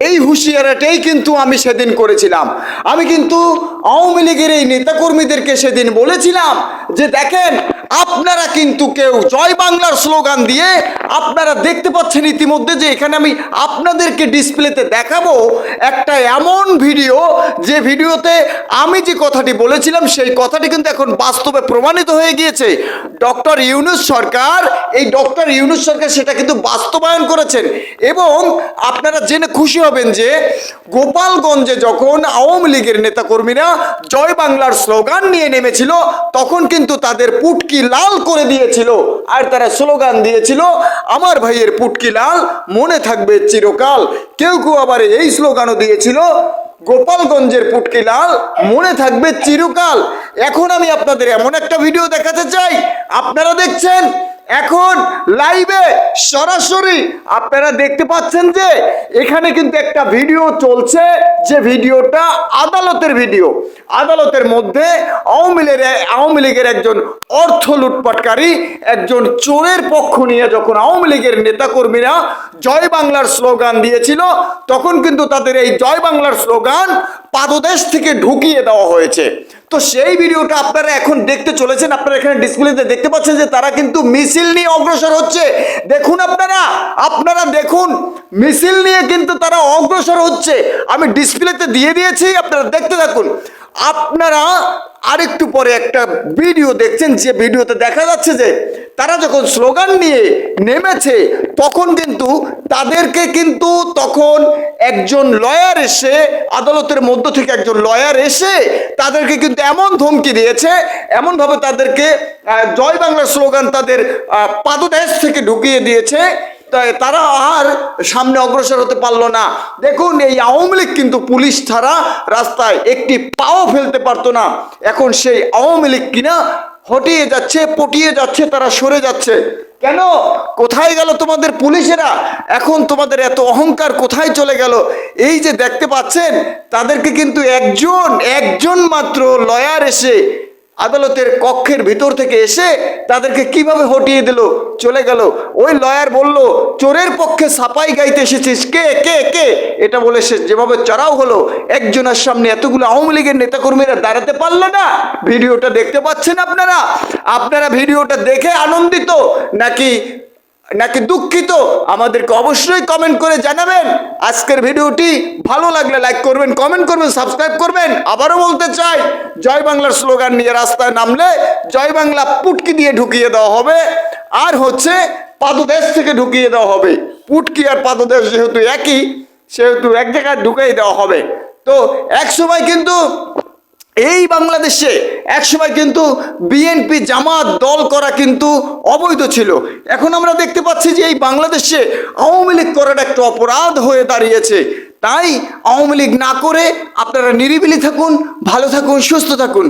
এই হুঁশিয়ারিটাই কিন্তু আমি সেদিন করেছিলাম। আমি কিন্তু আওয়ামী লীগের এই নেতাকর্মীদেরকে সেদিন বলেছিলাম যে দেখেন, আপনারা কিন্তু কেউ জয় বাংলার স্লোগান দিয়ে, আপনারা দেখতে পাচ্ছেন ইতিমধ্যে যে এখানে আমি আপনাদেরকে ডিসপ্লেতে দেখাবো একটা এমন ভিডিও, যে ভিডিওতে আমি যে কথাটি বলেছিলাম সেই কথাটি কিন্তু এখন বাস্তবে প্রমাণিত হয়ে গিয়েছে। ডক্টর ইউনূস সরকার, এই ডক্টর ইউনূস সরকার সেটা কিন্তু বাস্তবায়ন করেছেন। এবং আপনারা জেনে খুশি হবেন যে গোপালগঞ্জে যখন আওয়ামী লীগের নেতাকর্মীরা জয় বাংলার স্লোগান নিয়ে নেমেছিল, তখন কিন্তু তাদের পুটকি লাল করে দিয়েছিল, আর তারা স্লোগান দিয়েছিল আমার ভাইয়ের পুটকি লাল মনে থাকবে চিরকাল। কেউ কেউ আবার এই স্লোগানও দিয়েছিল গোপালগঞ্জের পুটকি লাল মনে থাকবে চিরকাল। এখন আমি আপনাদের এমন একটা ভিডিও দেখাতে চাই, আপনারা দেখছেন এখন লাইভে সরাসরি আপনারা দেখতে পাচ্ছেন যে এখানে কিন্তু একটা ভিডিও চলছে, যে ভিডিওটা আদালতের ভিডিও। আদালতের মধ্যে আওয়ামী লীগের একজন অর্থ লুটপাটকারী, একজন চোরের পক্ষ নিয়ে যখন আওয়ামী লীগের নেতাকর্মীরা জয় বাংলার স্লোগান দিয়েছিল, তখন কিন্তু তাদের এই জয় বাংলার স্লোগান পাদদেশ থেকে ঢুকিয়ে দেওয়া হয়েছে। তো সেই ভিডিওটা আপনারা এখন দেখতে চলেছেন। আপনারা এখানে ডিসপ্লেতে দেখতে পাচ্ছেন যে তারা কিন্তু মিছিল নিয়ে অগ্রসর হচ্ছে। দেখুন আপনারা দেখুন, মিছিল নিয়ে কিন্তু তারা অগ্রসর হচ্ছে। আমি ডিসপ্লেতে দিয়ে দিয়েছি, আপনারা দেখতে থাকুন। আপনারা আরেকটু পরে একটা ভিডিও দেখছেন, যে ভিডিওতে দেখা যাচ্ছে যে তারা যখন স্লোগান নিয়ে নেমেছে, তখন কিন্তু তাদেরকে কিন্তু তখন একজন লয়ার এসে, আদালতের মধ্য থেকে একজন লয়ার এসে তাদেরকে কিন্তু এমন ধমকি দিয়েছে, এমনভাবে তাদেরকে জয় বাংলার স্লোগান তাদের পাদদেশ থেকে ঢুকিয়ে দিয়েছে, তারা আর সামনে অগ্রসর হতে পারলো না। দেখুন, এই আওয়ামী লীগ কিন্তু পুলিশ ছাড়া রাস্তায় একটি পাও ফেলতে পারতো না। এখন সেই আওয়ামী লীগ কিনা হটিয়ে যাচ্ছে, পটিয়ে যাচ্ছে, তারা সরে যাচ্ছে। কেন? কোথায় গেল তোমাদের পুলিশেরা? এখন তোমাদের এত অহংকার কোথায় চলে গেল? এই যে দেখতে পাচ্ছেন, তাদেরকে কিন্তু একজন মাত্র লয়ার এসে আদালতের কক্ষের ভিতর থেকে এসে তাদেরকে কিভাবে হটিয়ে দিল, চলে গেল। ওই লয়ার বলল, চোরের পক্ষে সাপাই গাইতে এসেছিস, কে কে কে, এটা বলে সে যেভাবে চড়াও হলো, একজনের সামনে এতগুলো আওয়ামী লীগের নেতাকর্মীরা দাঁড়াতে পারলো না। ভিডিওটা দেখতে পাচ্ছেন আপনারা ভিডিওটা দেখে আনন্দিত নাকি দুঃখিত? আমাদেরকে অবশ্যই কমেন্ট করে জানাবেন। আজকের ভিডিওটি ভালো লাগলে লাইক করবেন, কমেন্ট করবেন, সাবস্ক্রাইব করবেন। আবারও বলতে চাই, জয় বাংলার স্লোগান নিয়ে রাস্তায় নামলে জয় বাংলা পুটকি দিয়ে ঢুকিয়ে দেওয়া হবে, আর হচ্ছে পাদদেশ থেকে ঢুকিয়ে দেওয়া হবে। পুটকি আর পাদদেশ যেহেতু একই, সেহেতু এক জায়গায় ঢুকিয়ে দেওয়া হবে। তো একসময় কিন্তু এই বাংলাদেশে একসময় কিন্তু বিএনপি জামাত দল করা কিন্তু অবৈধ ছিল। এখন আমরা দেখতে পাচ্ছি যে এই বাংলাদেশে আওয়ামী লীগ করাটা একটা অপরাধ হয়ে দাঁড়িয়েছে। তাই আওয়ামী লীগ না করে আপনারা নিরিবিলি থাকুন, ভালো থাকুন, সুস্থ থাকুন।